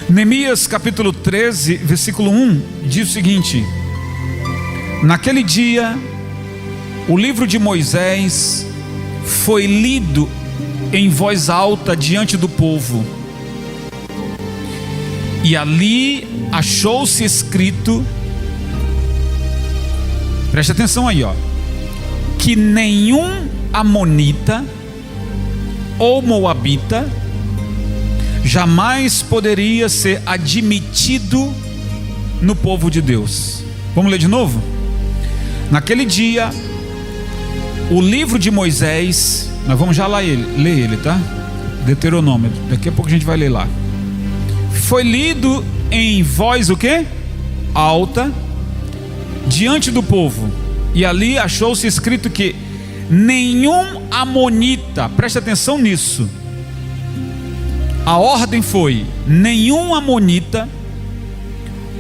Neemias capítulo 13, versículo 1, diz o seguinte: naquele dia, o livro de Moisés foi lido em voz alta diante do povo, e ali achou-se escrito, preste atenção aí, que nenhum amonita ou moabita jamais poderia ser admitido no povo de Deus. Vamos ler de novo? Naquele dia, o livro de Moisés, nós vamos já ler ele, tá? Deuteronômio, daqui a pouco a gente vai ler lá. Foi lido em voz o quê? Alta, diante do povo, e ali achou-se escrito que nenhum amonita, preste atenção nisso, a ordem foi: nenhum amonita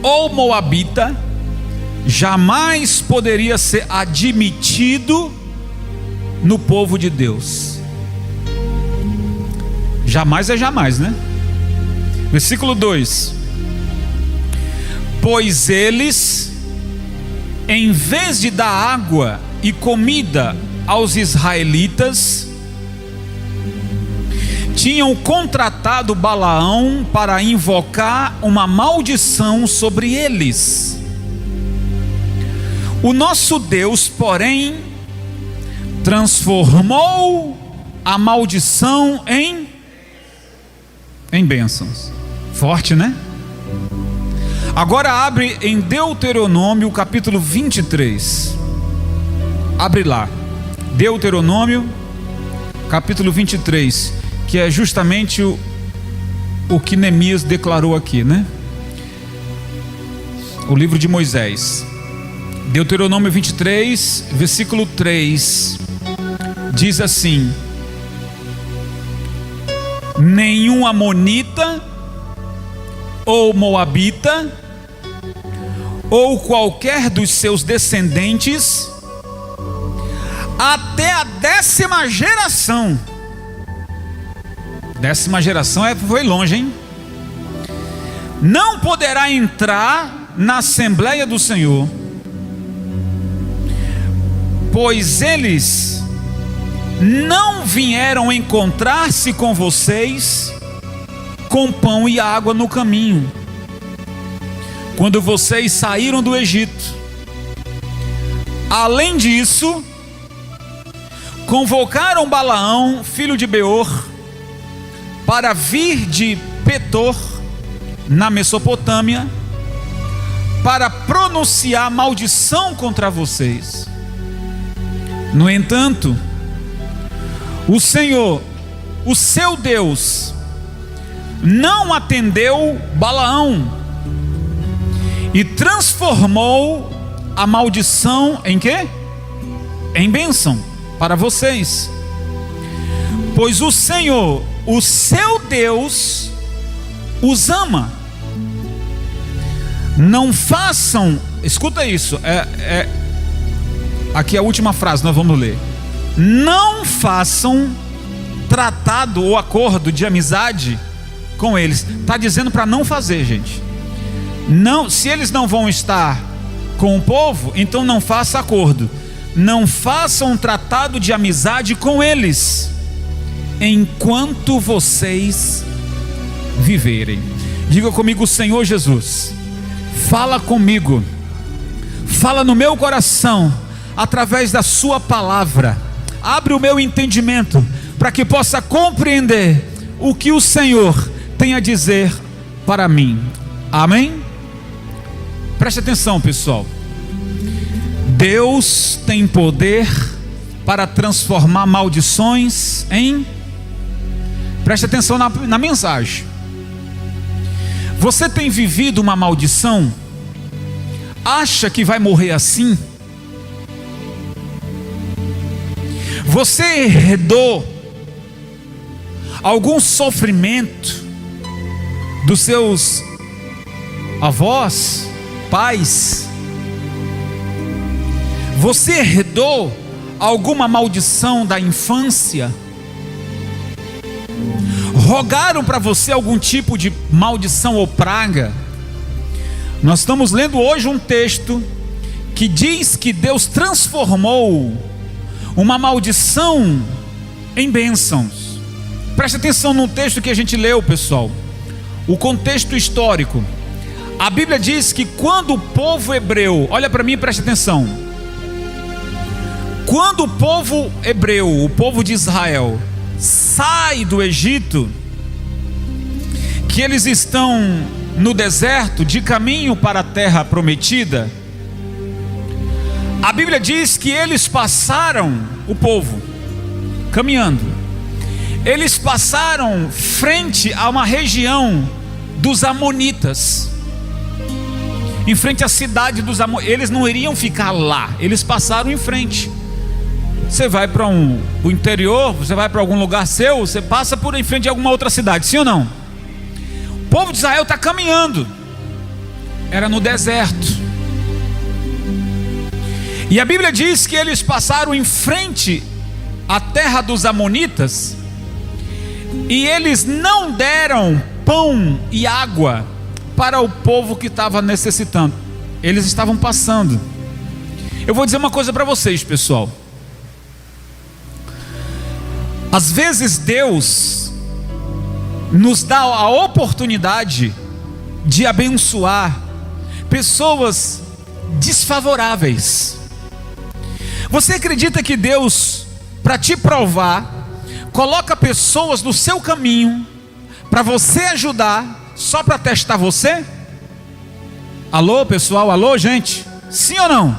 ou moabita jamais poderia ser admitido no povo de Deus. Jamais é jamais, né? Versículo 2: pois eles, em vez de dar água e comida aos israelitas, tinham contratado Balaão para invocar uma maldição sobre eles. O nosso Deus, porém, transformou a maldição em bênçãos. Forte, né? Agora abre em Deuteronômio capítulo 23. Abre lá. Deuteronômio capítulo 23, que é justamente o que Neemias declarou aqui, né? O livro de Moisés. Deuteronômio 23, versículo 3, diz assim: nenhum amonita ou moabita ou qualquer dos seus descendentes até a 10ª geração. 10ª geração foi longe, hein? Não poderá entrar na Assembleia do Senhor, pois eles não vieram encontrar-se com vocês com pão e água no caminho, quando vocês saíram do Egito. Além disso, convocaram Balaão, filho de Beor, para vir de Petor, na Mesopotâmia, para pronunciar maldição contra vocês. No entanto, o Senhor, o seu Deus, não atendeu Balaão e transformou a maldição em quê? Em bênção para vocês. Pois o Senhor, o seu Deus, os ama. Não façam, escuta isso, aqui é a última frase, nós vamos ler. Não façam tratado ou acordo de amizade com eles. Está dizendo para não fazer, gente. Não, se eles não vão estar com o povo, então não faça acordo. Não façam um tratado de amizade com eles, enquanto vocês viverem. Diga comigo: Senhor Jesus, fala comigo, fala no meu coração, através da sua palavra. Abre o meu entendimento, para que possa compreender o que o Senhor tem a dizer para mim. Amém? Preste atenção, pessoal. Deus tem poder para transformar maldições em... Preste atenção na mensagem. Você tem vivido uma maldição? Acha que vai morrer assim? Você herdou algum sofrimento dos seus avós, pais? Você herdou alguma maldição da infância? rogaram para você algum tipo de maldição ou praga, nós estamos lendo hoje um texto que diz que Deus transformou uma maldição em bênçãos. Preste atenção no texto que a gente leu, pessoal. O contexto histórico. A Bíblia diz que quando o povo hebreu, olha para mim e preste atenção. Quando o povo hebreu, o povo de Israel, sai do Egito, que eles estão no deserto, de caminho para a terra prometida, a Bíblia diz que eles passaram, o povo, caminhando, eles passaram frente a uma região dos amonitas, em frente à cidade dos amonitas. Eles não iriam ficar lá, eles passaram em frente. Você vai para o interior, você vai para algum lugar seu, você passa por em frente a alguma outra cidade, sim ou não? O povo de Israel está caminhando, era no deserto, e a Bíblia diz que eles passaram em frente à terra dos amonitas, e eles não deram pão e água para o povo que estava necessitando. Eles estavam passando. Eu vou dizer uma coisa para vocês, pessoal. Às vezes Deus nos dá a oportunidade de abençoar pessoas desfavoráveis. Você acredita que Deus, para te provar, coloca pessoas no seu caminho para você ajudar, só para testar você? Alô, pessoal? Alô, gente? Sim ou não?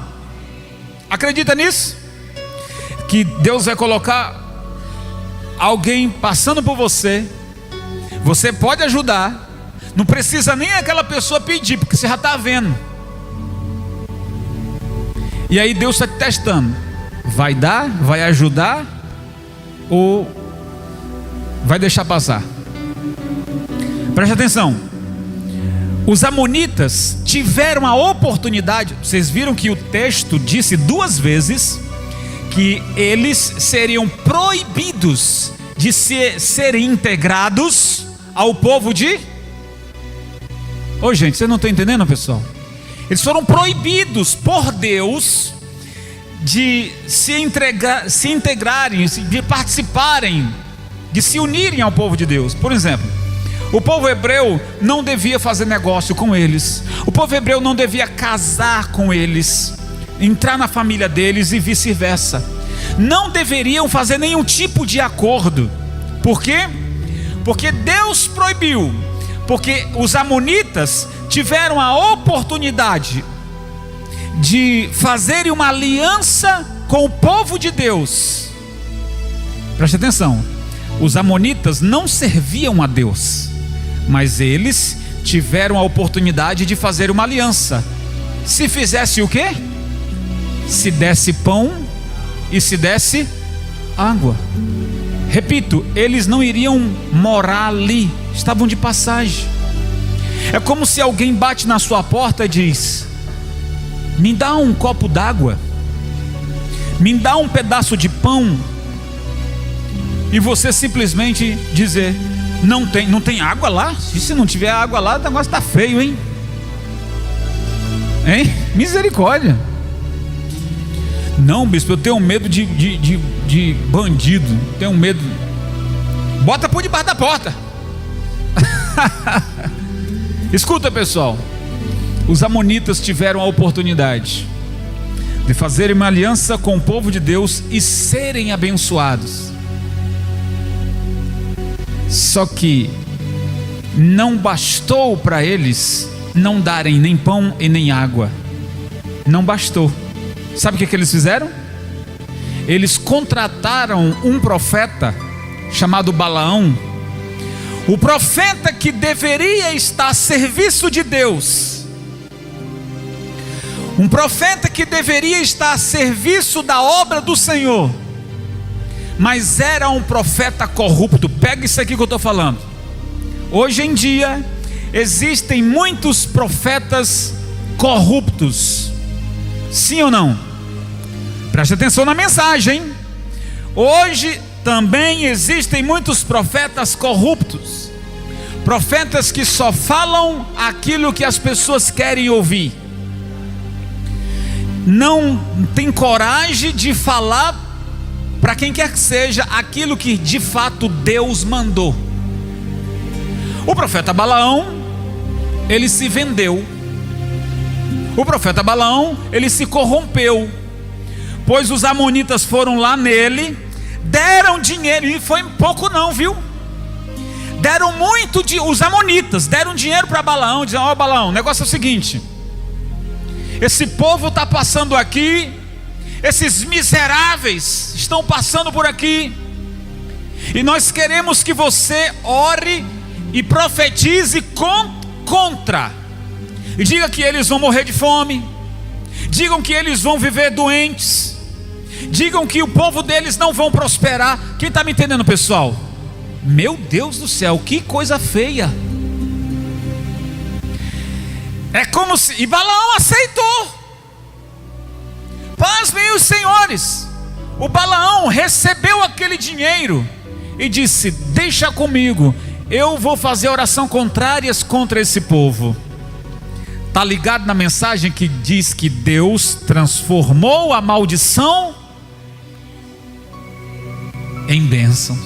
Acredita nisso? Que Deus vai colocar alguém passando por você, você pode ajudar, não precisa nem aquela pessoa pedir, porque você já está vendo. E aí Deus está te testando, vai dar, vai ajudar, ou vai deixar passar? Preste atenção. Os amonitas tiveram a oportunidade, vocês viram que o texto disse 2 vezes que eles seriam proibidos de serem integrados ao povo de... Ô gente, vocês não estão entendendo, pessoal? Eles foram proibidos por Deus de se integrarem, de participarem, de se unirem ao povo de Deus. Por exemplo, o povo hebreu não devia fazer negócio com eles, o povo hebreu não devia casar com eles, entrar na família deles e vice-versa. Não deveriam fazer nenhum tipo de acordo. Por quê? Porque Deus proibiu. Porque os amonitas tiveram a oportunidade de fazerem uma aliança com o povo de Deus. Preste atenção. Os amonitas não serviam a Deus, mas eles tiveram a oportunidade de fazer uma aliança. Se fizesse o quê? Se desse pão e se desse água. Repito, eles não iriam morar ali, estavam de passagem. É como se alguém bate na sua porta e diz: me dá um copo d'água, me dá um pedaço de pão, e você simplesmente dizer: não tem água lá? E se não tiver água lá, o negócio está feio, hein? Hein? Misericórdia. Não, bispo, eu tenho medo de bandido, tenho medo. Bota por debaixo da porta. Escuta, pessoal, os amonitas tiveram a oportunidade de fazerem uma aliança com o povo de Deus e serem abençoados. Só que não bastou para eles não darem nem pão e nem água. Não bastou. Sabe o que eles fizeram? Eles contrataram um profeta chamado Balaão. O profeta que deveria estar a serviço de Deus, um profeta que deveria estar a serviço da obra do Senhor, mas era um profeta corrupto. Pega isso aqui que eu estou falando. Hoje em dia existem muitos profetas corruptos, sim ou não? Preste atenção na mensagem. Hoje também existem muitos profetas corruptos, profetas que só falam aquilo que as pessoas querem ouvir, não tem coragem de falar para quem quer que seja aquilo que de fato Deus mandou. O profeta Balaão, ele se vendeu. O profeta Balaão, ele se corrompeu, pois os amonitas foram lá nele, deram dinheiro, e foi pouco não, viu? Deram muito, os amonitas deram dinheiro para Balaão, dizendo: ó Balaão, o negócio é o seguinte, esse povo está passando aqui, esses miseráveis estão passando por aqui, e nós queremos que você ore e profetize contra, e diga que eles vão morrer de fome, digam que eles vão viver doentes, digam que o povo deles não vão prosperar. Quem está me entendendo, pessoal? Meu Deus do céu, que coisa feia. É como se... E Balaão aceitou. Pasmem os senhores, o Balaão recebeu aquele dinheiro e disse: deixa comigo, eu vou fazer oração contrárias contra esse povo. Está ligado na mensagem que diz que Deus transformou a maldição em bênçãos.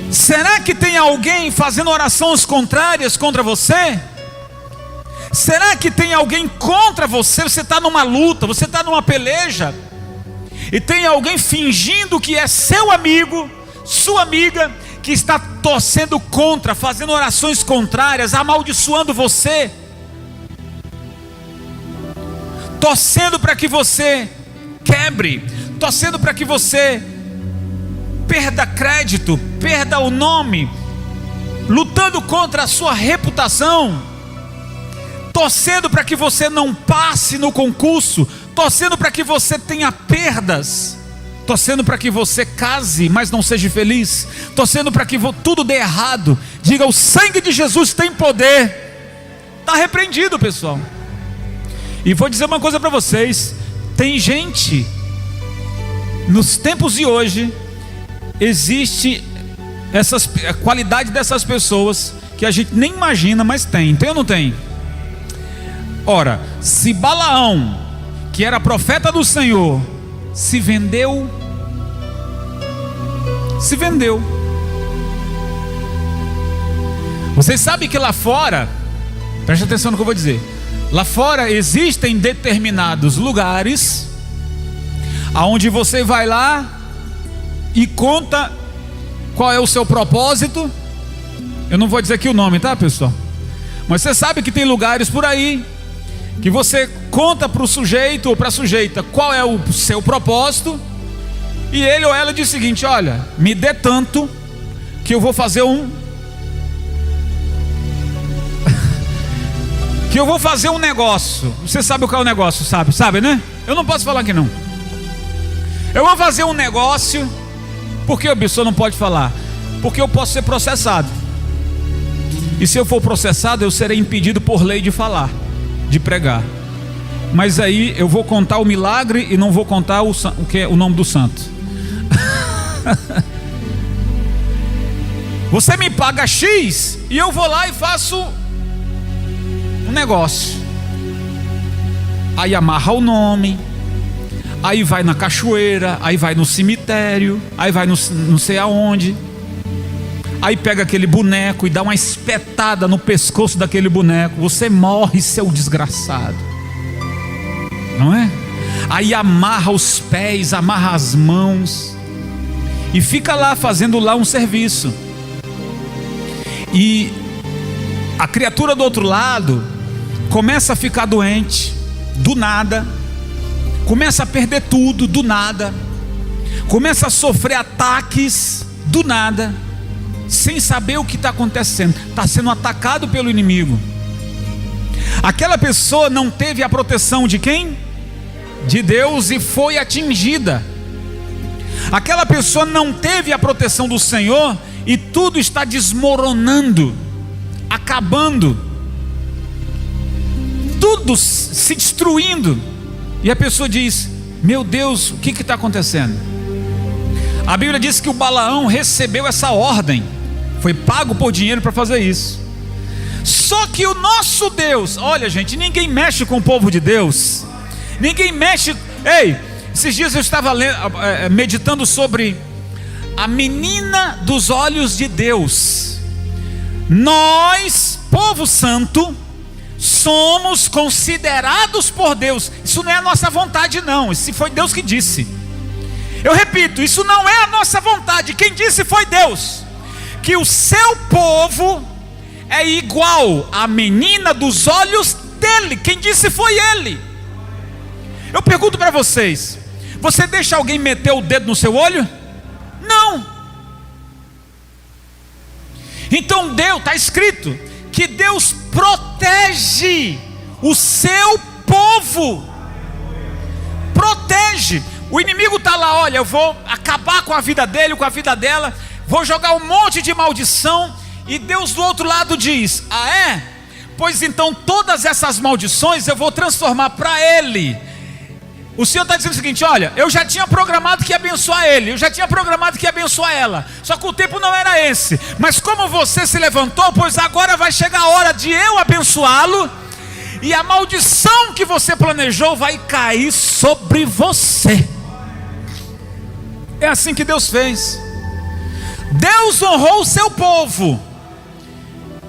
Será que tem alguém fazendo orações contrárias contra você? Será que tem alguém contra você? Você está numa luta, você está numa peleja, e tem alguém fingindo que é seu amigo, sua amiga, que está torcendo contra, fazendo orações contrárias, amaldiçoando você, torcendo para que você quebre, torcendo para que você perda crédito, perda o nome, lutando contra a sua reputação, torcendo para que você não passe no concurso, torcendo para que você tenha perdas, torcendo para que você case, mas não seja feliz, torcendo para que tudo dê errado. Diga: o sangue de Jesus tem poder. Está repreendido, pessoal. E vou dizer uma coisa para vocês: tem gente, nos tempos de hoje, existe a qualidade dessas pessoas que a gente nem imagina, mas tem ou não tem? Ora, se Balaão, que era profeta do Senhor, se vendeu. Vocês sabem que lá fora, preste atenção no que eu vou dizer, lá fora existem determinados lugares aonde você vai lá e conta qual é o seu propósito. Eu não vou dizer aqui o nome, tá, pessoal? Mas você sabe que tem lugares por aí que você conta para o sujeito ou para a sujeita qual é o seu propósito, e ele ou ela diz o seguinte: olha, me dê tanto que eu vou fazer que eu vou fazer um negócio. Você sabe qual é o negócio, sabe, né? Eu não posso falar que não. Eu vou fazer um negócio. Por que o pessoa não pode falar? Porque eu posso ser processado, e se eu for processado, eu serei impedido por lei de falar, de pregar. Mas aí eu vou contar o milagre e não vou contar o que é o nome do santo. Você me paga X e eu vou lá e faço um negócio. Aí amarra o nome, aí vai na cachoeira, aí vai no cemitério, aí vai no não sei aonde, aí pega aquele boneco e dá uma espetada no pescoço daquele boneco. Você morre, seu desgraçado, não é? Aí amarra os pés, amarra as mãos e fica lá fazendo lá um serviço. E a criatura do outro lado começa a ficar doente do nada, começa a perder tudo do nada, começa a sofrer ataques do nada, sem saber o que está acontecendo. Está sendo atacado pelo inimigo. Aquela pessoa não teve a proteção de quem? De Deus, e foi atingida. Aquela pessoa não teve a proteção do Senhor, e tudo está desmoronando, acabando, tudo se destruindo. E a pessoa diz: Meu Deus, o que está acontecendo? A Bíblia diz que o Balaão recebeu essa ordem, foi pago por dinheiro para fazer isso. Só que o nosso Deus, olha gente, ninguém mexe com o povo de Deus, ninguém mexe. Ei, esses dias eu estava meditando sobre a menina dos olhos de Deus. Nós, povo santo, somos considerados por Deus. Isso não é a nossa vontade não, isso foi Deus que disse. Eu repito, isso não é a nossa vontade. Quem disse foi Deus. Que o seu povo é igual à menina dos olhos dele. Quem disse foi ele. Eu pergunto para vocês: você deixa alguém meter o dedo no seu olho? Não. Então Deus, está escrito que Deus protege o seu povo. Protege. O inimigo está lá, olha, eu vou acabar com a vida dele, com a vida dela, vou jogar um monte de maldição. E Deus do outro lado diz: ah é? Pois então todas essas maldições eu vou transformar para ele. O Senhor está dizendo o seguinte: olha, eu já tinha programado que ia abençoar ele, eu já tinha programado que ia abençoar ela, só que o tempo não era esse. Mas como você se levantou, pois agora vai chegar a hora de eu abençoá-lo, e a maldição que você planejou vai cair sobre você. É assim que Deus fez. Deus honrou o seu povo.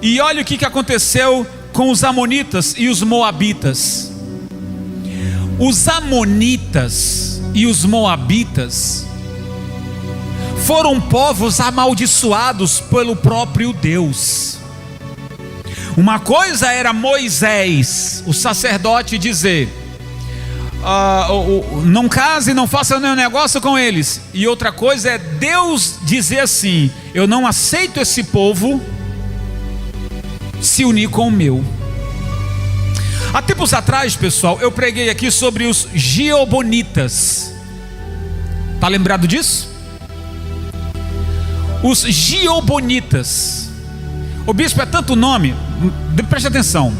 E olha o que aconteceu com os amonitas e os moabitas. Os amonitas e os moabitas foram povos amaldiçoados pelo próprio Deus. Uma coisa era Moisés, o sacerdote, dizer: não case, não faça nenhum negócio com eles. E outra coisa é Deus dizer assim: eu não aceito esse povo se unir com o meu. Há tempos atrás, pessoal, eu preguei aqui sobre os Gibeonitas. Está lembrado disso? Os Gibeonitas. O bispo é tanto nome, preste atenção.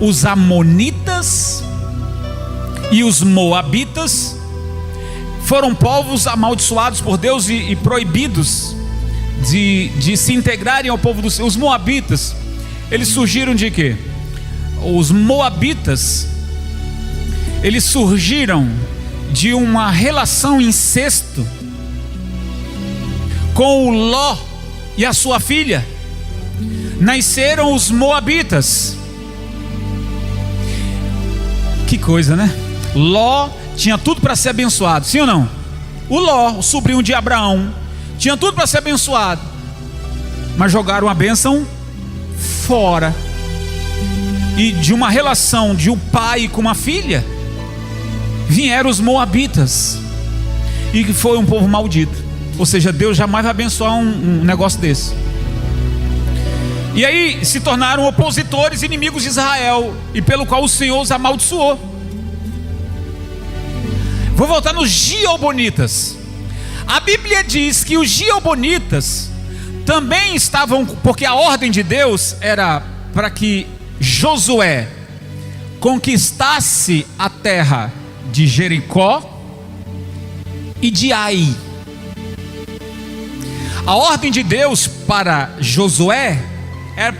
Os amonitas e os moabitas foram povos amaldiçoados por Deus e proibidos de se integrarem ao povo dos. Os moabitas, eles surgiram de quê? Os moabitas, eles surgiram de uma relação incesto com o Ló e a sua filha. Nasceram os moabitas. Que coisa, né? Ló tinha tudo para ser abençoado, sim ou não? O Ló, o sobrinho de Abraão, tinha tudo para ser abençoado, mas jogaram a bênção fora. E de uma relação de um pai com uma filha, vieram os moabitas, e que foi um povo maldito. Ou seja, Deus jamais vai abençoar um negócio desse. E aí se tornaram opositores, inimigos de Israel, e pelo qual o Senhor os amaldiçoou. Vou voltar nos Gibeonitas. A Bíblia diz que os Gibeonitas também estavam, porque a ordem de Deus era para que Josué conquistasse a terra de Jericó e de Ai. A ordem de Deus para Josué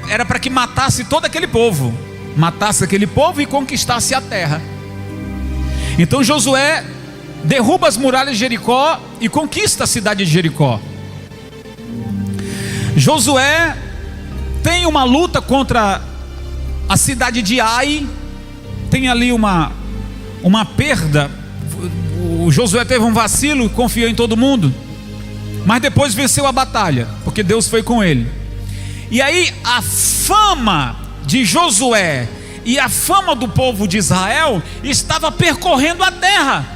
era para que matasse todo aquele povo, matasse aquele povo e conquistasse a terra. Então Josué derruba as muralhas de Jericó e conquista a cidade de Jericó. Josué tem uma luta contra a cidade de Ai, tem ali uma perda. O Josué teve um vacilo, confiou em todo mundo, mas depois venceu a batalha, porque Deus foi com ele. E aí a fama de Josué e a fama do povo de Israel estava percorrendo a terra.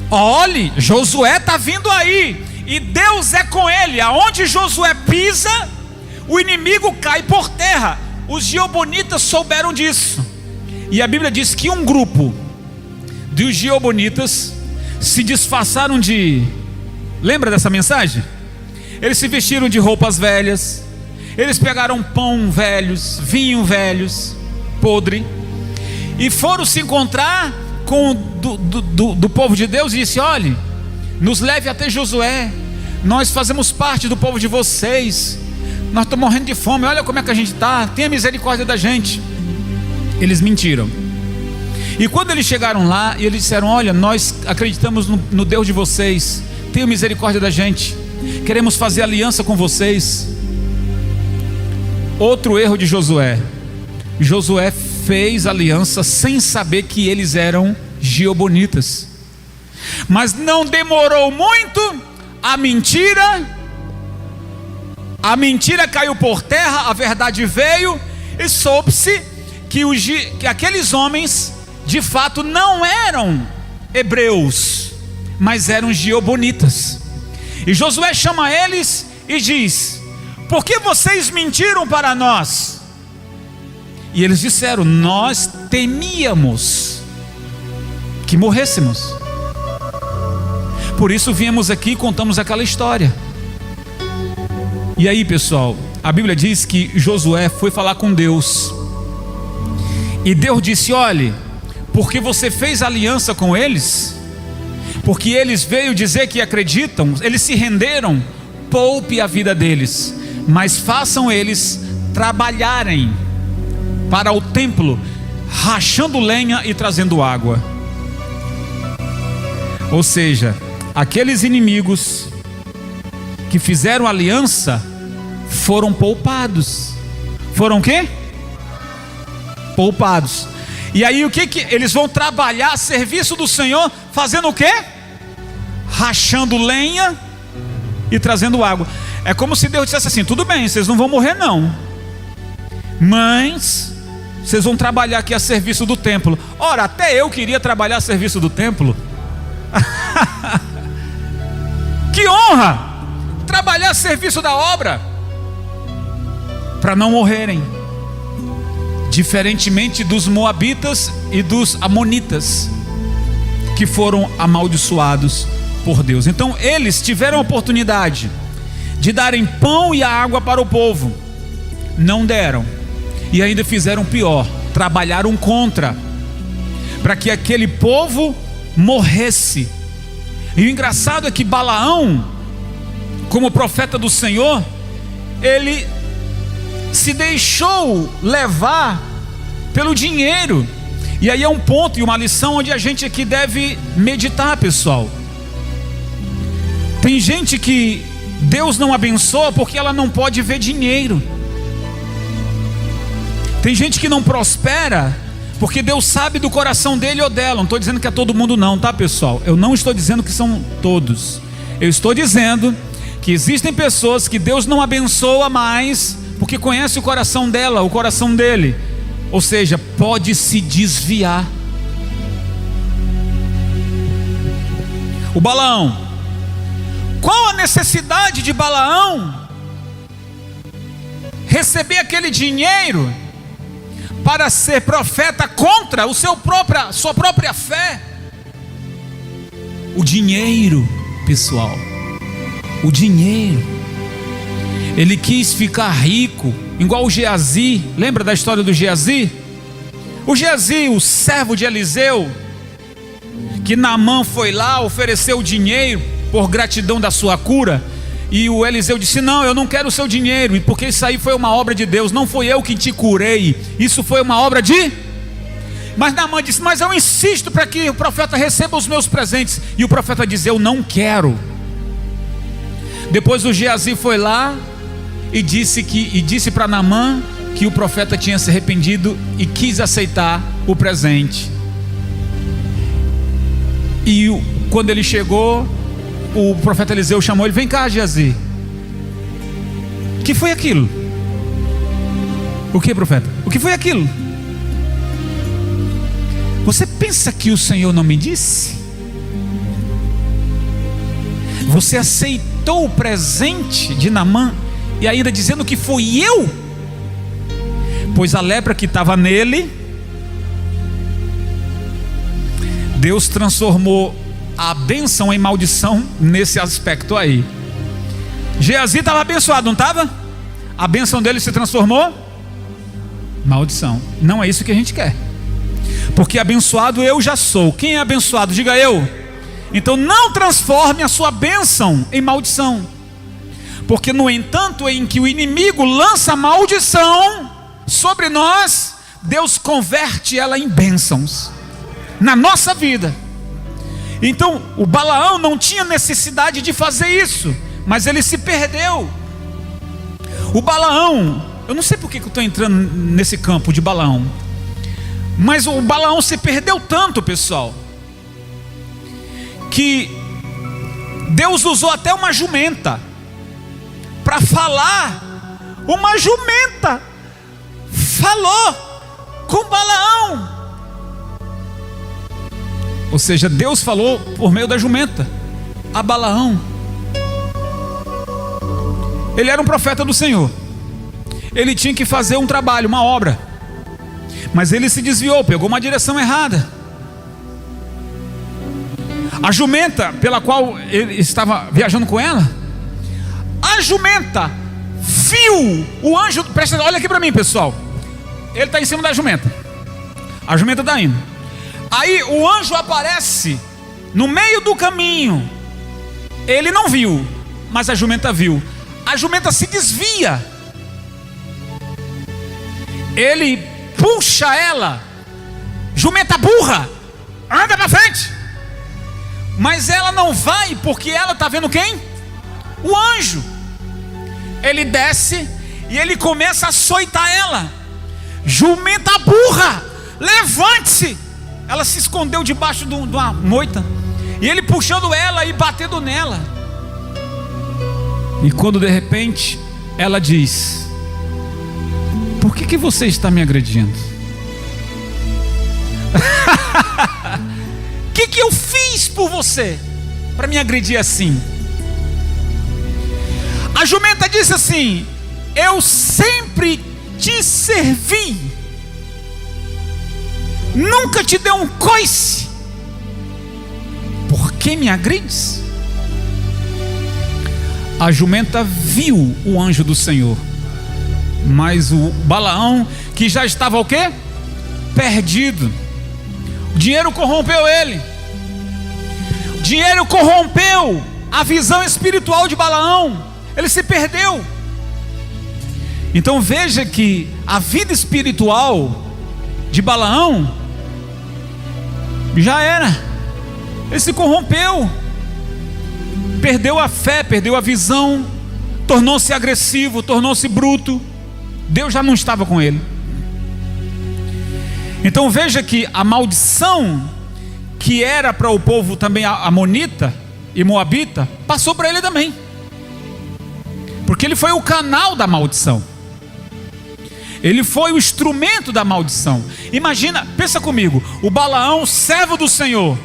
Olhe, Josué está vindo aí, e Deus é com ele. Aonde Josué pisa, o inimigo cai por terra. Os Gibeonitas souberam disso, e a Bíblia diz que um grupo dos Gibeonitas se disfarçaram de... Lembra dessa mensagem? Eles se vestiram de roupas velhas, eles pegaram pão velhos, vinho velhos, podre, e foram se encontrar do povo de Deus e disse: olhe, nos leve até Josué, nós fazemos parte do povo de vocês, nós estamos morrendo de fome, olha como é que a gente está, tenha misericórdia da gente. Eles mentiram. E quando eles chegaram lá, eles disseram: olha, nós acreditamos no Deus de vocês, tenha misericórdia da gente, queremos fazer aliança com vocês. Outro erro de Josué. Josué fez aliança sem saber que eles eram gibeonitas. Mas não demorou muito, a mentira caiu por terra, a verdade veio, e soube-se que aqueles homens de fato não eram hebreus, mas eram gibeonitas. E Josué chama eles e diz: por que vocês mentiram para nós? E eles disseram: nós temíamos que morrêssemos, por isso viemos aqui e contamos aquela história. E aí, pessoal, a Bíblia diz que Josué foi falar com Deus, e Deus disse: olhe, porque você fez aliança com eles, porque eles veio dizer que acreditam, eles se renderam, poupe a vida deles, mas façam eles trabalharem para o templo, rachando lenha e trazendo água. Ou seja, aqueles inimigos que fizeram aliança foram poupados. Foram o quê? Poupados. E aí o que eles vão trabalhar a serviço do Senhor, fazendo o quê? Rachando lenha e trazendo água. É como se Deus dissesse assim: tudo bem, vocês não vão morrer não, mas vocês vão trabalhar aqui a serviço do templo. Ora, até eu queria trabalhar a serviço do templo. Que honra! Trabalhar a serviço da obra, para não morrerem, diferentemente dos moabitas e dos amonitas, que foram amaldiçoados por Deus. Então eles tiveram a oportunidade de darem pão e água para o povo, não deram, e ainda fizeram pior, trabalharam contra, para que aquele povo morresse. E o engraçado é que Balaão, como profeta do Senhor, ele se deixou levar pelo dinheiro. E aí é um ponto e uma lição onde a gente aqui deve meditar, pessoal. Tem gente que Deus não abençoa porque ela não pode ver dinheiro. Tem gente que não prospera porque Deus sabe do coração dele ou dela. Não estou dizendo que é todo mundo não, tá, pessoal? Eu não estou dizendo que são todos. Eu estou dizendo que existem pessoas que Deus não abençoa mais porque conhece o coração dela, o coração dele. Ou seja, pode se desviar. O Balaão, qual a necessidade de Balaão receber aquele dinheiro para ser profeta contra sua própria fé? O dinheiro, pessoal, o dinheiro. Ele quis ficar rico, igual o Geazi. Lembra da história do Geazi? O Geazi, o servo de Eliseu, que Naamã foi lá, ofereceu dinheiro por gratidão da sua cura, e o Eliseu disse: não, eu não quero o seu dinheiro, porque isso aí foi uma obra de Deus, não foi eu que te curei, isso foi uma obra de... Mas Naamã disse: mas eu insisto para que o profeta receba os meus presentes. E o profeta disse: eu não quero. Depois o Geazi foi lá e disse para Naamã que o profeta tinha se arrependido e quis aceitar o presente. E quando ele chegou, o profeta Eliseu chamou ele: vem cá, Geazi, o que foi aquilo? O que, profeta? O que foi aquilo? Você pensa que o Senhor não me disse? Você aceitou o presente de Naamã e ainda dizendo que foi eu? Pois a lepra que estava nele, Deus transformou a bênção em maldição nesse aspecto aí. Geazi estava abençoado, não estava? A bênção dele se transformou maldição. Não é isso que a gente quer. porque abençoado eu já sou. Quem é abençoado? Diga eu. Então não transforme a sua bênção em maldição, porque no entanto em que o inimigo lança maldição sobre nós, Deus converte ela em bênçãos na nossa vida. Então o Balaão não tinha necessidade de fazer isso, mas ele se perdeu. O Balaão, eu não sei porque que eu estou entrando nesse campo de Balaão, mas o Balaão se perdeu tanto, pessoal, que Deus usou até uma jumenta para falar. Uma jumenta falou com Balaão, ou seja, Deus falou por meio da jumenta a Balaão. Ele era um profeta do Senhor, ele tinha que fazer um trabalho, uma obra, mas ele se desviou, pegou uma direção errada. A jumenta pela qual ele estava viajando com ela, a jumenta viu o anjo. Presta, olha aqui para mim, pessoal. Ele está em cima da jumenta, a jumenta está indo. Aí o anjo aparece no meio do caminho. Ele não viu, mas a jumenta viu. A jumenta se desvia, ele puxa ela. Jumenta burra, anda para frente. Mas ela não vai, porque ela está vendo quem? O anjo. Ele desce e ele começa a açoitar ela. Jumenta burra, levante-se. Ela se escondeu debaixo de uma moita, e ele puxando ela e batendo nela. E quando de repente ela diz: por que você está me agredindo? O que eu fiz por você para me agredir assim? A jumenta disse assim: eu sempre te servi, nunca te dei um coice, por que me agredes? A jumenta viu o anjo do Senhor, mas o Balaão, que já estava o quê? Perdido. O dinheiro corrompeu ele. O dinheiro corrompeu a visão espiritual de Balaão. Ele se perdeu. Então veja que a vida espiritual de Balaão já era. Ele se corrompeu, perdeu a fé, perdeu a visão, tornou-se agressivo, tornou-se bruto. Deus já não estava com ele. Então veja que a maldição que era para o povo também amonita e moabita, passou para ele também, porque ele foi o canal da maldição, ele foi o instrumento da maldição. Imagina, pensa comigo, o Balaão, servo do Senhor,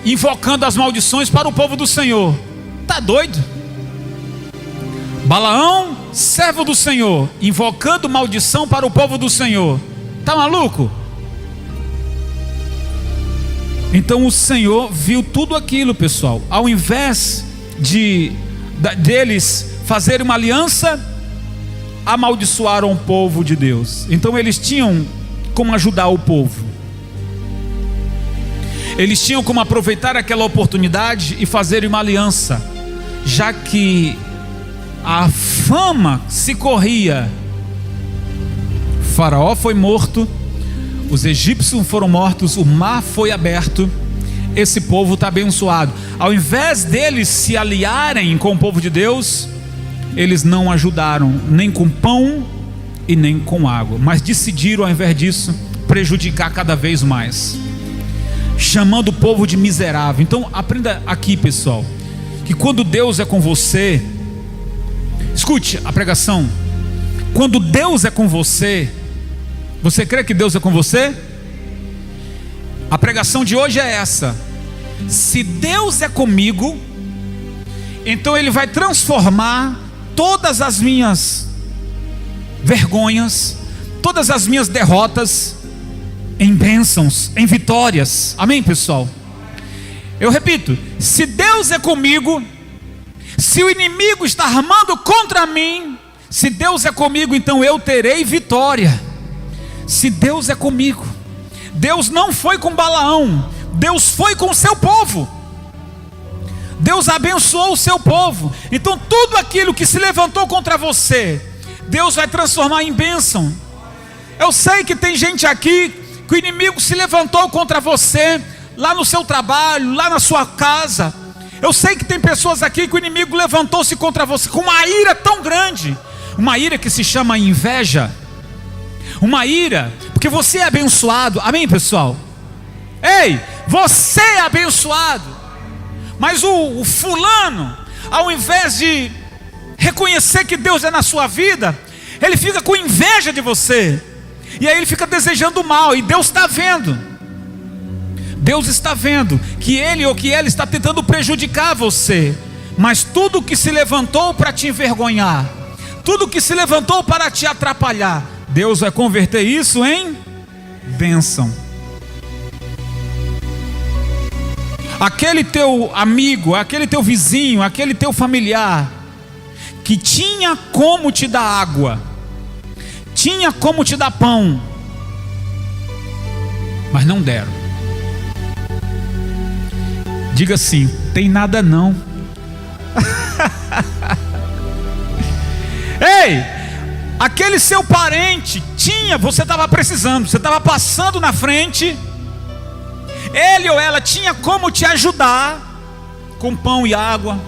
invocando as maldições para o povo do Senhor. Está doido? Balaão, servo do Senhor, invocando maldição para o povo do Senhor. Está maluco? Então o Senhor viu tudo aquilo, pessoal. Ao invés deles fazerem uma aliança, amaldiçoaram o povo de Deus. Então eles tinham como ajudar o povo, eles tinham como aproveitar aquela oportunidade e fazer uma aliança, já que a fama se corria. Faraó foi morto, os egípcios foram mortos, o mar foi aberto, esse povo está abençoado. Ao invés deles se aliarem com o povo de Deus, eles não ajudaram, nem com pão e nem com água, mas decidiram, ao invés disso, prejudicar cada vez mais, chamando o povo de miserável. Então aprenda aqui, pessoal, que quando Deus é com você, escute a pregação, quando Deus é com você, você crê que Deus é com você? A pregação de hoje é essa: se Deus é comigo, então Ele vai transformar todas as minhas vergonhas, todas as minhas derrotas em bênçãos, em vitórias. Amém, pessoal? Eu repito: se Deus é comigo, se o inimigo está armando contra mim, se Deus é comigo, então eu terei vitória. Se Deus é comigo, Deus não foi com Balaão, Deus foi com o seu povo. Deus abençoou o seu povo. Então tudo aquilo que se levantou contra você, Deus vai transformar em bênção. Eu sei que tem gente aqui que o inimigo se levantou contra você, lá no seu trabalho, lá na sua casa. Eu sei que tem pessoas aqui que o inimigo levantou-se contra você com uma ira tão grande, uma ira que se chama inveja, uma ira, porque você é abençoado, amém, pessoal? Ei, você é abençoado, mas o fulano, ao invés de reconhecer que Deus é na sua vida, ele fica com inveja de você, e aí ele fica desejando o mal, e Deus está vendo. Deus está vendo que ele ou que ela está tentando prejudicar você, mas tudo que se levantou para te envergonhar, tudo que se levantou para te atrapalhar, Deus vai converter isso em bênção. Aquele teu amigo, aquele teu vizinho, aquele teu familiar, que tinha como te dar água, tinha como te dar pão, mas não deram. Diga assim: tem nada não. Ei, aquele seu parente tinha, você estava precisando, você estava passando na frente, ele ou ela tinha como te ajudar com pão e água,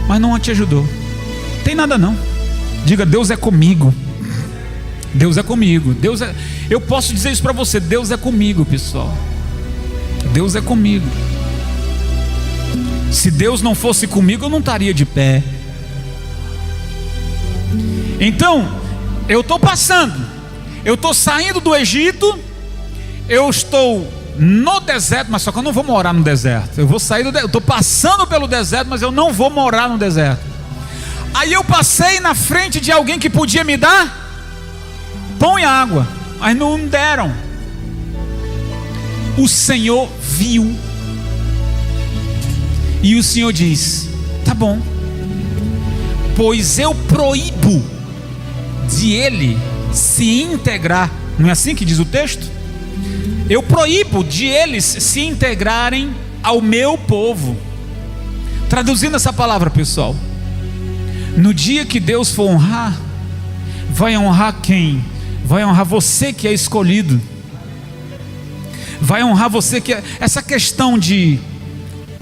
mas não te ajudou. Tem nada não. Diga: Deus é comigo. Deus é comigo. Deus é... Eu posso dizer isso para você: Deus é comigo, pessoal. Deus é comigo. Se Deus não fosse comigo, eu não estaria de pé. Então, eu estou passando, eu estou saindo do Egito, eu estou no deserto, mas só que eu não vou morar no deserto. Eu vou sair do deserto, eu estou passando pelo deserto, mas eu não vou morar no deserto. Aí eu passei na frente de alguém que podia me dar pão e água, mas não deram. O Senhor viu, e o Senhor diz: tá bom, pois eu proíbo de ele se integrar. Não é assim que diz o texto? Eu proíbo de eles se integrarem ao meu povo. Traduzindo essa palavra, pessoal, no dia que Deus for honrar, vai honrar quem? Vai honrar você que é escolhido, vai honrar você que é... Essa questão de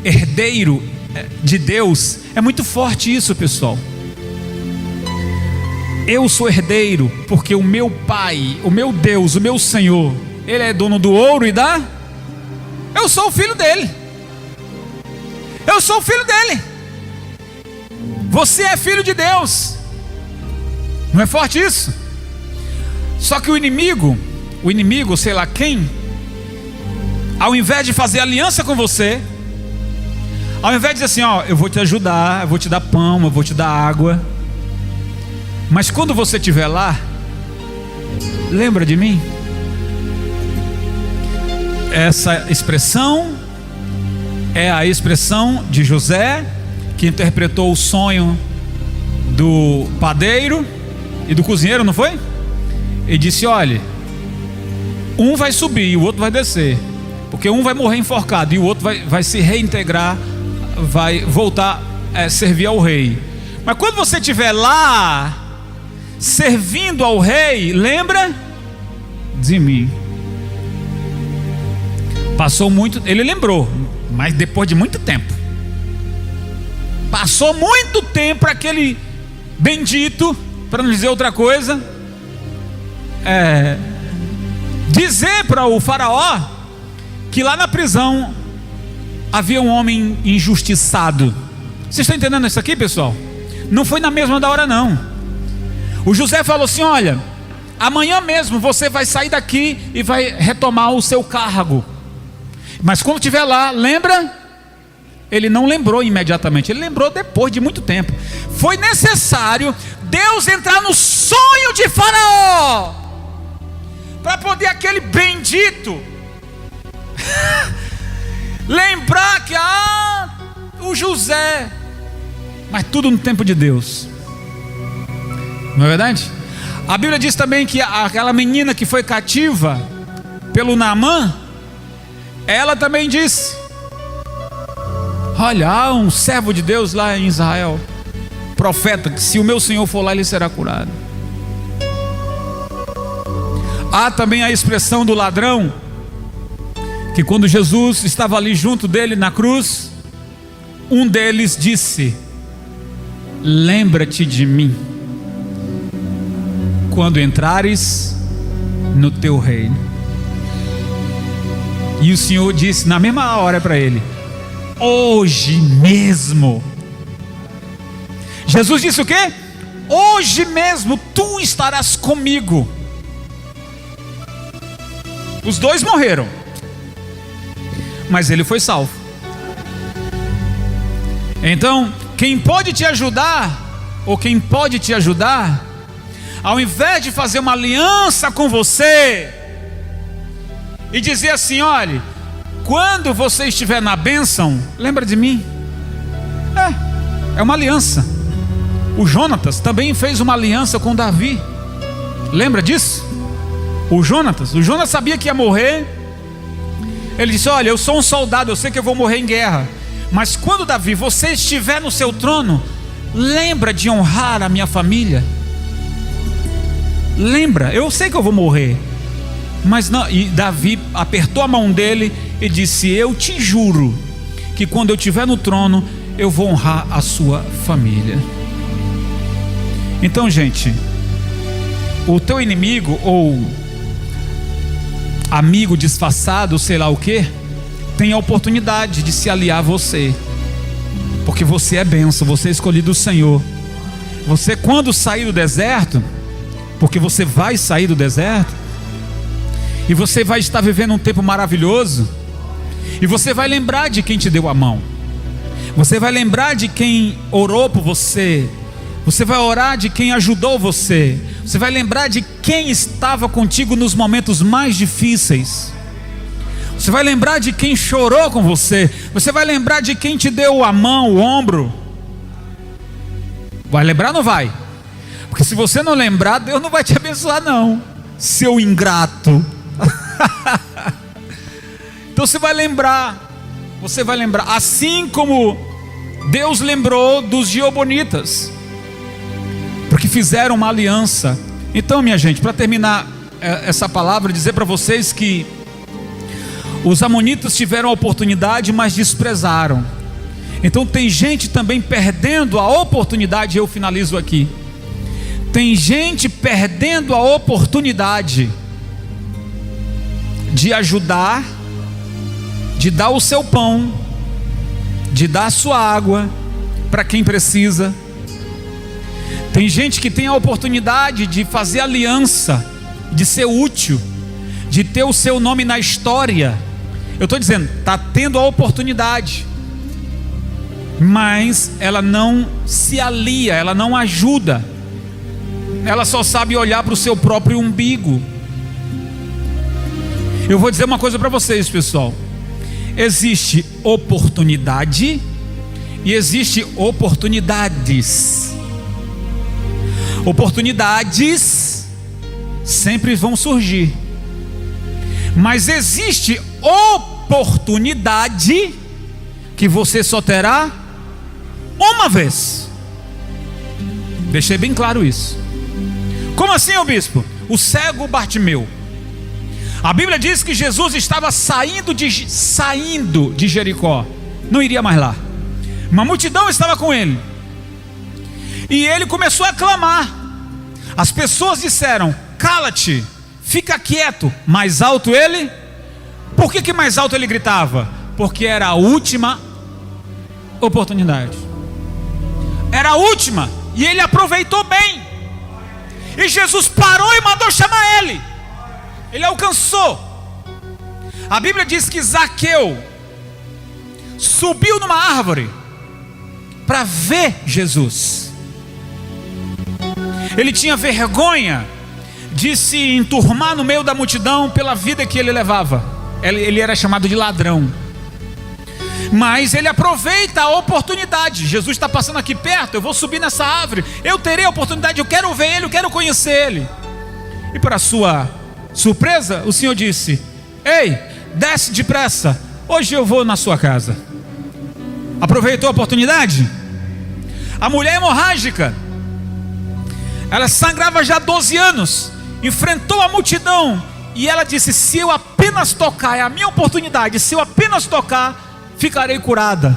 herdeiro de Deus é muito forte isso, pessoal. Eu sou herdeiro porque o meu Pai, o meu Deus, o meu Senhor, Ele é dono do ouro e da... Eu sou o filho dele. Eu sou o filho dele. Você é filho de Deus. Não é forte isso? Só que o inimigo, sei lá quem, ao invés de fazer aliança com você, ao invés de dizer assim: ó, eu vou te ajudar, eu vou te dar pão, eu vou te dar água, mas quando você estiver lá, lembra de mim. Essa expressão é a expressão de José, que interpretou o sonho do padeiro e do cozinheiro, não foi? E disse: olha, um vai subir e o outro vai descer, porque um vai morrer enforcado e o outro vai se reintegrar, vai voltar a servir ao rei. Mas quando você estiver lá servindo ao rei, lembra de mim. Passou muito, ele lembrou, mas depois de muito tempo. Passou muito tempo para aquele bendito, para não dizer outra coisa, dizer para o faraó que lá na prisão havia um homem injustiçado. Vocês estão entendendo isso aqui, pessoal? Não foi na mesma da hora não. O José falou assim: olha, amanhã mesmo você vai sair daqui e vai retomar o seu cargo, mas quando estiver lá, lembra? Ele não lembrou imediatamente, ele lembrou depois de muito tempo. Foi necessário Deus entrar no sonho de Faraó para poder aquele bendito lembrar que o José. Mas tudo no tempo de Deus, não é verdade? A Bíblia diz também que aquela menina que foi cativa, pelo Naamã, ela também disse: olha, há um servo de Deus lá em Israel, profeta, que se o meu Senhor for lá, ele será curado. Há também a expressão do ladrão, que quando Jesus estava ali junto dele na cruz, um deles disse: lembra-te de mim quando entrares no teu reino. E o Senhor disse na mesma hora para ele: hoje mesmo. Jesus disse o quê? Hoje mesmo tu estarás comigo. Os dois morreram, mas ele foi salvo. Então, quem pode te ajudar, ou quem pode te ajudar, ao invés de fazer uma aliança com você e dizer assim: olha, quando você estiver na bênção, lembra de mim. É uma aliança. O Jonatas também fez uma aliança com Davi. Lembra disso? O Jonatas sabia que ia morrer. Ele disse: olha, eu sou um soldado, eu sei que eu vou morrer em guerra, mas quando Davi, você estiver no seu trono, lembra de honrar a minha família. Lembra, eu sei que eu vou morrer, mas não. E Davi apertou a mão dele e disse: eu te juro que quando eu estiver no trono, eu vou honrar a sua família. Então, gente, o teu inimigo ou amigo disfarçado, sei lá o que, tem a oportunidade de se aliar a você, porque você é bênção, você é escolhido do Senhor. Você, quando sair do deserto, porque você vai sair do deserto, e você vai estar vivendo um tempo maravilhoso, e você vai lembrar de quem te deu a mão, você vai lembrar de quem orou por você, você vai orar de quem ajudou você, você vai lembrar de quem estava contigo nos momentos mais difíceis, você vai lembrar de quem chorou com você, você vai lembrar de quem te deu a mão, o ombro. Vai lembrar ou não vai? Porque se você não lembrar, Deus não vai te abençoar não, seu ingrato. Então você vai lembrar, assim como Deus lembrou dos gibeonitas, porque fizeram uma aliança. Então, minha gente, para terminar essa palavra, dizer para vocês que os amonitas tiveram a oportunidade, mas desprezaram. Então tem gente também perdendo a oportunidade. Eu finalizo aqui. Tem gente perdendo a oportunidade de ajudar, de dar o seu pão, de dar a sua água para quem precisa. Tem gente que tem a oportunidade de fazer aliança, de ser útil, de ter o seu nome na história. Eu estou dizendo, está tendo a oportunidade, mas ela não se alia, ela não ajuda, ela só sabe olhar para o seu próprio umbigo. Eu vou dizer uma coisa para vocês, pessoal: existe oportunidade e existe oportunidades. Oportunidades sempre vão surgir, mas existe oportunidade que você só terá uma vez. Deixei bem claro isso. Como assim, ô bispo? O cego Bartimeu, a Bíblia diz que Jesus estava saindo de Jericó, não iria mais lá. Uma multidão estava com ele, e ele começou a clamar. As pessoas disseram: cala-te, fica quieto. Mais alto ele. Por que mais alto ele gritava? Porque era a última oportunidade. Era a última, e ele aproveitou bem. E Jesus parou e mandou chamar ele. Ele alcançou. A Bíblia diz que Zaqueu subiu numa árvore para ver Jesus. Ele tinha vergonha de se enturmar no meio da multidão pela vida que ele levava. Ele era chamado de ladrão. Mas ele aproveita a oportunidade. Jesus está passando aqui perto, eu vou subir nessa árvore, eu terei a oportunidade, eu quero ver ele, eu quero conhecer ele. E para sua surpresa, o Senhor disse: Ei, desce depressa, hoje eu vou na sua casa. Aproveitou a oportunidade? A mulher hemorrágica, ela sangrava já há 12 anos, enfrentou a multidão, e ela disse: se eu apenas tocar, é a minha oportunidade, se eu apenas tocar, ficarei curada.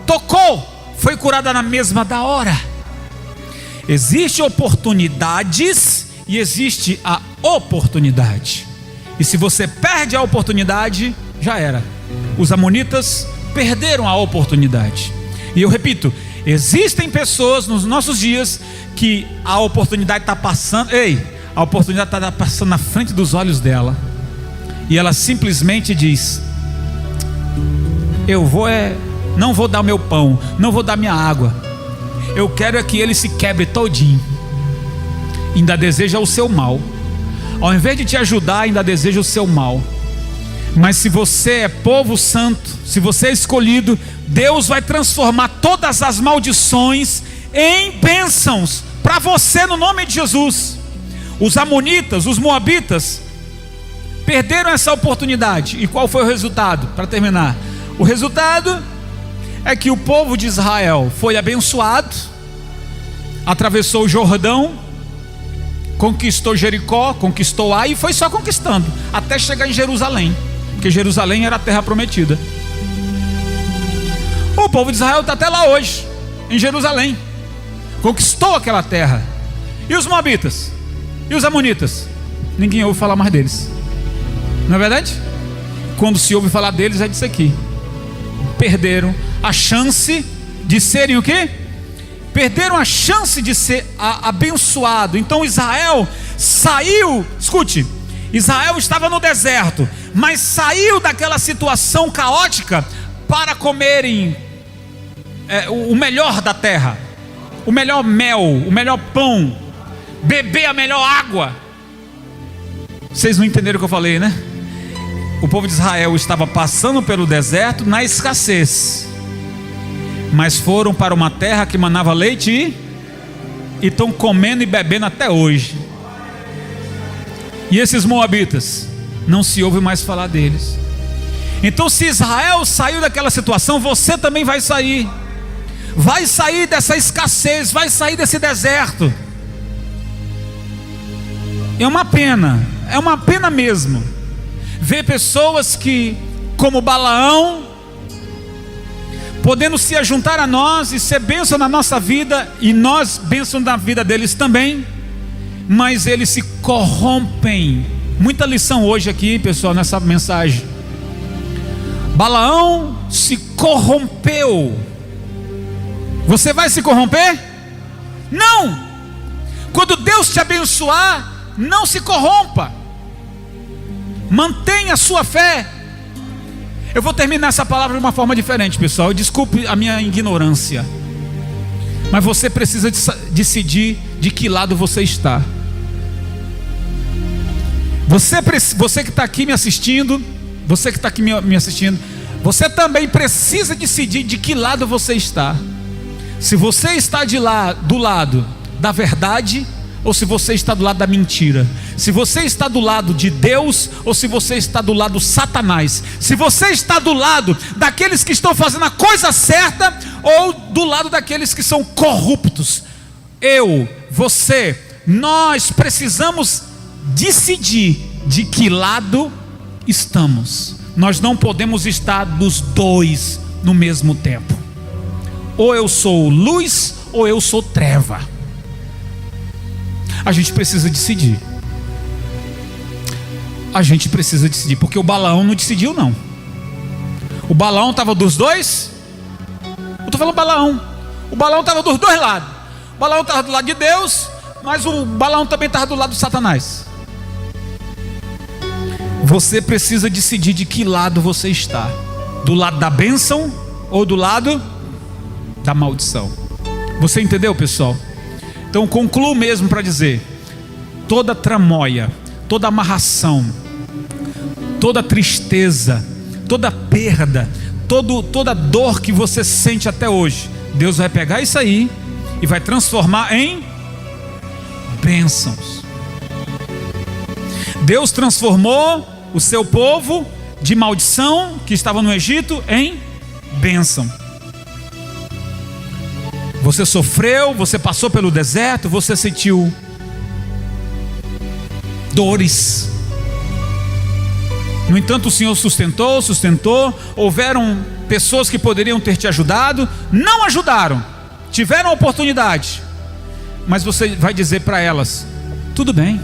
Tocou, foi curada na mesma da hora. Existem oportunidades e existe a oportunidade. E se você perde a oportunidade, já era. Os amonitas perderam a oportunidade. E eu repito, existem pessoas nos nossos dias que a oportunidade está passando. A oportunidade está passando na frente dos olhos dela, e ela simplesmente diz: não vou dar meu pão, não vou dar minha água, eu quero é que ele se quebre todinho. Ainda deseja o seu mal, ao invés de te ajudar, ainda deseja o seu mal. Mas se você é povo santo, se você é escolhido, Deus vai transformar todas as maldições em bênçãos para você, no nome de Jesus. Os amonitas, os moabitas, perderam essa oportunidade. E qual foi o resultado? Para terminar, o resultado é que o povo de Israel foi abençoado, atravessou o Jordão, conquistou Jericó, conquistou Ai, e foi só conquistando até chegar em Jerusalém, porque Jerusalém era a terra prometida. O povo de Israel está até lá hoje, em Jerusalém, conquistou aquela terra. E os moabitas? E os amonitas? Ninguém ouve falar mais deles, não é verdade? Quando se ouve falar deles é disso aqui: perderam a chance de serem o quê? Perderam a chance de ser abençoado. Então Israel saiu, escute, Israel estava no deserto, mas saiu daquela situação caótica para comerem o melhor da terra, o melhor mel, o melhor pão, beber a melhor água. Vocês não entenderam o que eu falei, né? O povo de Israel estava passando pelo deserto na escassez, mas foram para uma terra que manava leite e estão comendo e bebendo até hoje. E esses moabitas, não se ouve mais falar deles. Então, se Israel saiu daquela situação, você também vai sair. Vai sair dessa escassez, vai sair desse deserto. É uma pena mesmo ver pessoas que, como Balaão, podendo se ajuntar a nós e ser bênção na nossa vida, e nós bênção na vida deles também, mas eles se corrompem. Muita lição hoje aqui, pessoal, nessa mensagem. Balaão se corrompeu. Você vai se corromper? Não! Quando Deus te abençoar, não se corrompa, mantenha a sua fé. Eu vou terminar essa palavra de uma forma diferente, pessoal. Desculpe a minha ignorância, mas você precisa decidir de que lado você está. Você que está aqui me assistindo, você que está aqui me assistindo, você também precisa decidir de que lado você está. Se você está do lado da verdade, ou se você está do lado da mentira. Se você está do lado de Deus, ou se você está do lado de Satanás. Se você está do lado daqueles que estão fazendo a coisa certa, ou do lado daqueles que são corruptos. Você, nós precisamos decidir de que lado estamos. Nós não podemos estar dos dois no mesmo tempo. Ou eu sou luz, ou eu sou treva. A gente precisa decidir. A gente precisa decidir, porque o Balaão não decidiu, não. O Balaão estava dos dois. Eu estou falando Balaão. O Balaão estava dos dois lados. O Balaão estava do lado de Deus, mas o Balaão também estava do lado de Satanás. Você precisa decidir de que lado você está: do lado da bênção ou do lado da maldição. Você entendeu, pessoal? Então concluo mesmo para dizer: toda tramóia, toda amarração, toda tristeza, toda perda, toda dor que você sente até hoje, Deus vai pegar isso aí e vai transformar em bênçãos. Deus transformou o seu povo de maldição que estava no Egito em bênção. Você sofreu, você passou pelo deserto, você sentiu dores. No entanto, o Senhor sustentou. Houveram pessoas que poderiam ter te ajudado, não ajudaram, tiveram a oportunidade, mas você vai dizer para elas: tudo bem,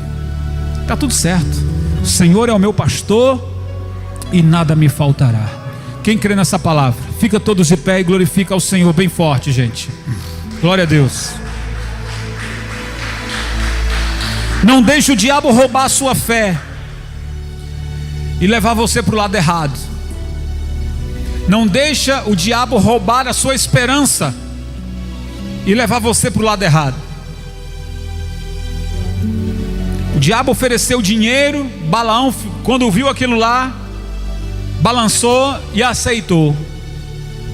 está tudo certo, o Senhor é o meu pastor e nada me faltará. Quem crê nessa palavra, fica todos de pé e glorifica ao Senhor bem forte, gente. Glória a Deus. Não deixe o diabo roubar a sua fé e levar você para o lado errado. Não deixa o diabo roubar a sua esperança e levar você para o lado errado. O diabo ofereceu dinheiro, Balaão, quando viu aquilo lá, balançou e aceitou.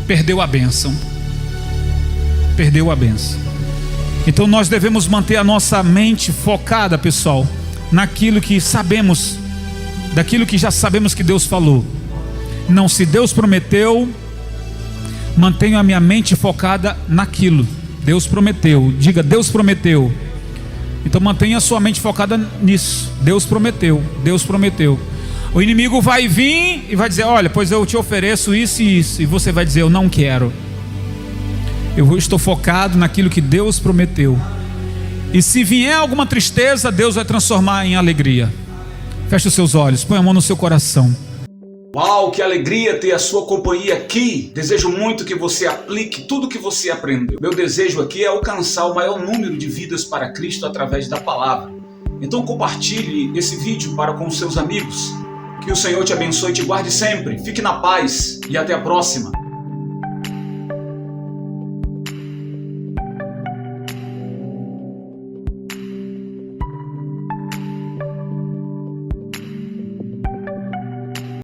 Perdeu a bênção. Perdeu a bênção. Então nós devemos manter a nossa mente focada, pessoal, naquilo que sabemos, daquilo que já sabemos que Deus falou. Não, se Deus prometeu, mantenho a minha mente focada naquilo. Deus prometeu. Diga: Deus prometeu. Então mantenha a sua mente focada nisso. Deus prometeu. Deus prometeu. O inimigo vai vir e vai dizer: olha, pois eu te ofereço isso e isso. E você vai dizer: eu não quero. Eu estou focado naquilo que Deus prometeu. E se vier alguma tristeza, Deus vai transformar em alegria. Feche os seus olhos, põe a mão no seu coração. Uau, que alegria ter a sua companhia aqui. Desejo muito que você aplique tudo que você aprendeu. Meu desejo aqui é alcançar o maior número de vidas para Cristo através da palavra. Então compartilhe esse vídeo para com seus amigos. Que o Senhor te abençoe e te guarde sempre. Fique na paz e até a próxima.